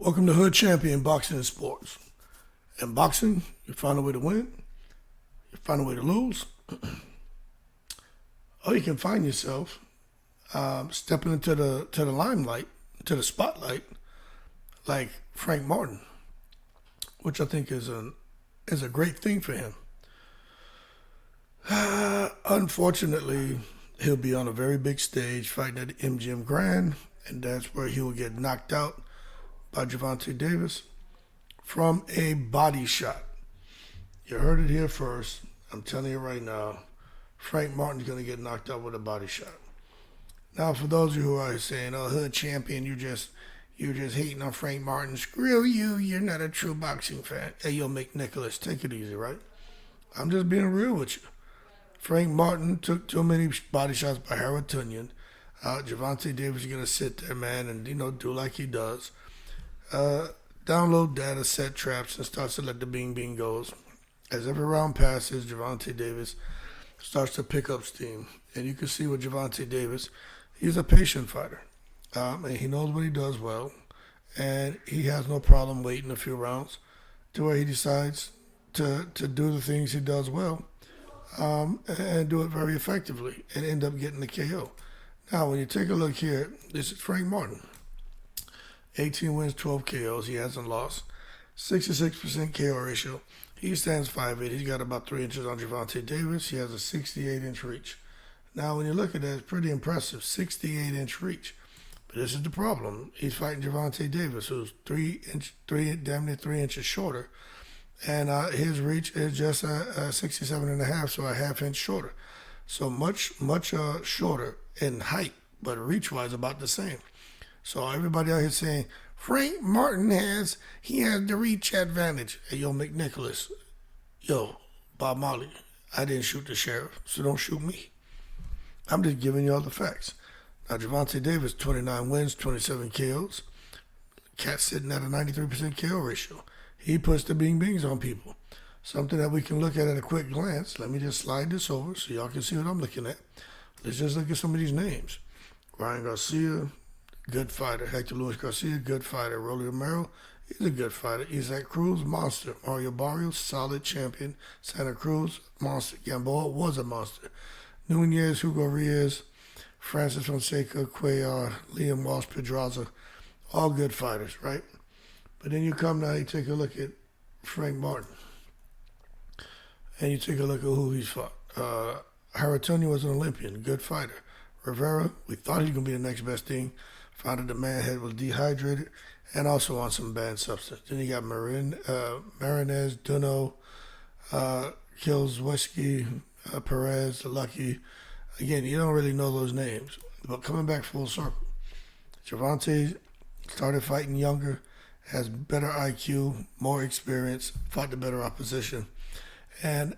Welcome to Hood Champion Boxing and Sports. In boxing, you find a way to win, you find a way to lose, or you can find yourself stepping into the limelight, to the spotlight, like Frank Martin, which I think is a great thing for him. Unfortunately, he'll be on a very big stage fighting at the MGM Grand, and that's where he will get knocked out by Gervonta Davis from a body shot. You heard it here first. I'm telling you right now, Frank Martin's going to get knocked out with a body shot. Now, for those of you who are saying, "Oh, Hood Champion, you're just hating on Frank Martin. Screw you. You're not a true boxing fan." Hey, yo, McNicholas, take it easy, right? I'm just being real with you. Frank Martin took too many body shots by Harold Tunyon. Gervonta Davis is going to sit there, man, and do like he does. Download data, set traps, and starts to let the bing bing goes. As every round passes, Gervonta Davis starts to pick up steam. And you can see with Gervonta Davis, he's a patient fighter. And he knows what he does well. And he has no problem waiting a few rounds to where he decides to do the things he does well and do it very effectively and end up getting the KO. Now, when you take a look here, this is Frank Martin. 18 wins, 12 KOs. He hasn't lost. 66% KO ratio. He stands 5'8". He's got about 3 inches on Gervonta Davis. He has a 68-inch reach. Now, when you look at that, it's pretty impressive. 68-inch reach. But this is the problem. He's fighting Gervonta Davis, who's damn near 3 inches shorter. And his reach is just 67.5, so a half-inch shorter. So much shorter in height, but reach-wise about the same. So everybody out here saying, Frank Martin has the reach advantage. Hey, yo, McNicholas. Yo, Bob Marley, I didn't shoot the sheriff, so don't shoot me. I'm just giving you all the facts. Now, Gervonta Davis, 29 wins, 27 KOs. Cat's sitting at a 93% KO ratio. He puts the bing bings on people. Something that we can look at a quick glance. Let me just slide this over so y'all can see what I'm looking at. Let's just look at some of these names. Ryan Garcia, good fighter. Hector Luis Garcia, good fighter. Rolly Romero, he's a good fighter. Isaac Cruz, monster. Mario Barrios, solid champion. Santa Cruz, monster. Gamboa was a monster. Nunez, Hugo Reyes, Francis Fonseca, Cuellar, Liam Walsh, Pedraza, all good fighters, right? But then you come now, you take a look at Frank Martin. And you take a look at who he's fought. Harold Tunyon was an Olympian, good fighter. Rivera, we thought he was going to be the next best thing. Found out the man head was dehydrated and also on some banned substance. Then you got Marinez, Duno, Kilswski, Perez, Lucky. Again, you don't really know those names. But coming back full circle, Gervonta started fighting younger, has better IQ, more experience, fought the better opposition. And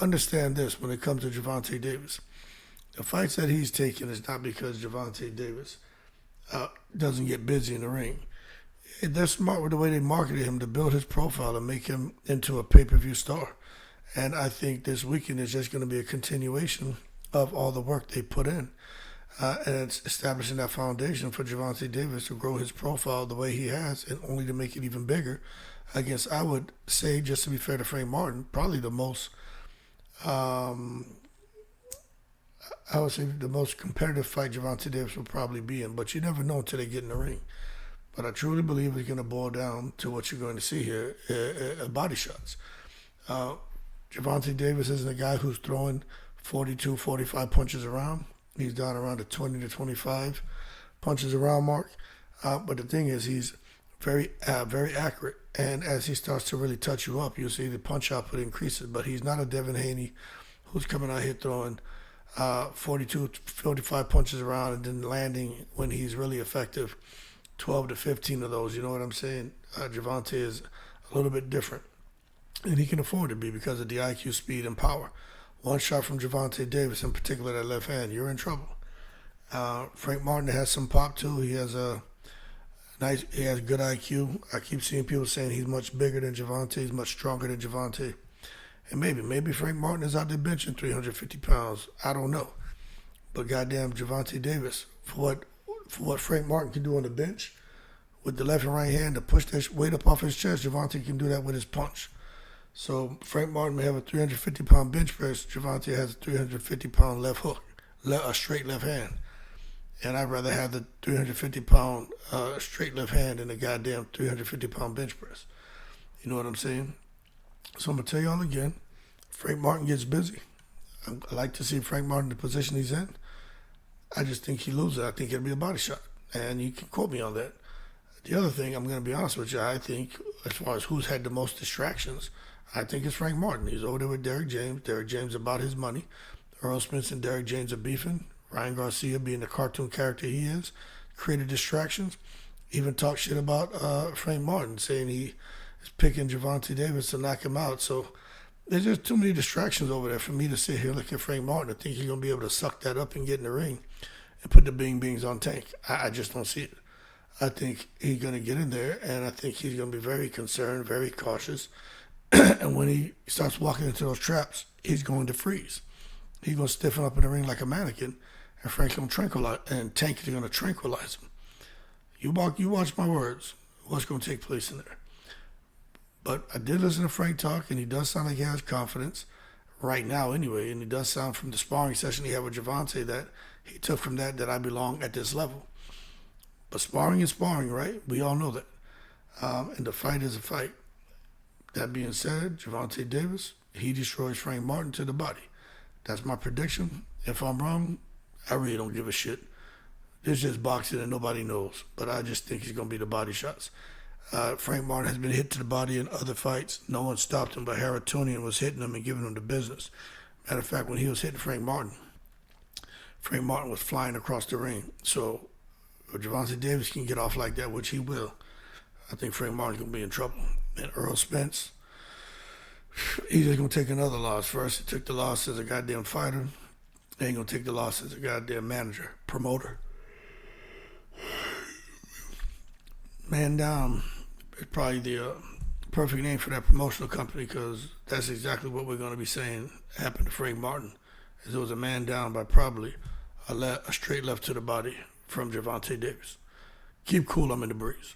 understand this when it comes to Gervonta Davis. The fights that he's taking is not because Gervonta Davis doesn't get busy in the ring. They're smart with the way they marketed him to build his profile and make him into a pay-per-view star. And I think this weekend is just going to be a continuation of all the work they put in. And it's establishing that foundation for Gervonta Davis to grow his profile the way he has and only to make it even bigger against, I would say, just to be fair to Frank Martin, probably the most competitive fight Gervonta Davis will probably be in, but you never know until they get in the ring. But I truly believe it's going to boil down to what you're going to see here, body shots. Gervonta Davis isn't a guy who's throwing 42, 45 punches around. He's down around the 20 to 25 punches around mark. But the thing is, he's very accurate. And as he starts to really touch you up, you'll see the punch output increases. But he's not a Devin Haney who's coming out here throwing 42, 45 punches around and then landing when he's really effective 12 to 15 of those. You know what I'm saying? Gervonta is a little bit different. And he can afford to be because of the IQ, speed, and power. One shot from Gervonta Davis, in particular that left hand, you're in trouble. Frank Martin has some pop too. He has good IQ. I keep seeing people saying he's much bigger than Gervonta. He's much stronger than Gervonta. And maybe Frank Martin is out there benching 350 pounds. I don't know. But goddamn, Gervonta Davis, for what Frank Martin can do on the bench, with the left and right hand to push that weight up off his chest. Gervonta can do that with his punch. So Frank Martin may have a 350-pound bench press. Gervonta has a 350-pound left hook, a straight left hand. And I'd rather have the 350-pound straight left hand than the goddamn 350-pound bench press. You know what I'm saying? So I'm going to tell y'all again, Frank Martin gets busy. I like to see Frank Martin in the position he's in. I just think he loses. I think it'll be a body shot. And you can quote me on that. The other thing, I'm going to be honest with you, I think as far as who's had the most distractions, I think it's Frank Martin. He's over there with Derrick James. Derrick James about his money. Earl Spence and Derrick James are beefing. Ryan Garcia, being the cartoon character he is, created distractions. Even talked shit about Frank Martin, saying he is picking Gervonta Davis to knock him out. So there's just too many distractions over there for me to sit here looking at Frank Martin and think he's going to be able to suck that up and get in the ring and put the bing bings on Tank. I just don't see it. I think he's going to get in there, and I think he's going to be very concerned, very cautious. And when he starts walking into those traps, he's going to freeze. He's going to stiffen up in the ring like a mannequin, and Frank's going to tranquilize, and Tank is going to tranquilize him. You watch my words. What's going to take place in there? But I did listen to Frank talk, and he does sound like he has confidence right now anyway, and he does sound from the sparring session he had with Gervonta that he took from that I belong at this level. But sparring is sparring, right? We all know that. And the fight is a fight. That being said, Gervonta Davis, he destroys Frank Martin to the body. That's my prediction. If I'm wrong, I really don't give a shit. It's just boxing and nobody knows. But I just think he's going to be the body shots. Frank Martin has been hit to the body in other fights. No one stopped him, but Haratonian was hitting him and giving him the business. Matter of fact, when he was hitting Frank Martin was flying across the ring. So if Gervonta Davis can get off like that, which he will, I think Frank Martin's going to be in trouble. And Earl Spence, he's just going to take another loss. First, he took the loss as a goddamn fighter. Then he's going to take the loss as a goddamn manager, promoter. Man Down is probably the perfect name for that promotional company, because that's exactly what we're going to be saying happened to Frank Martin. It was a man down by probably a straight left to the body from Gervonta Davis. Keep cool, I'm in the breeze.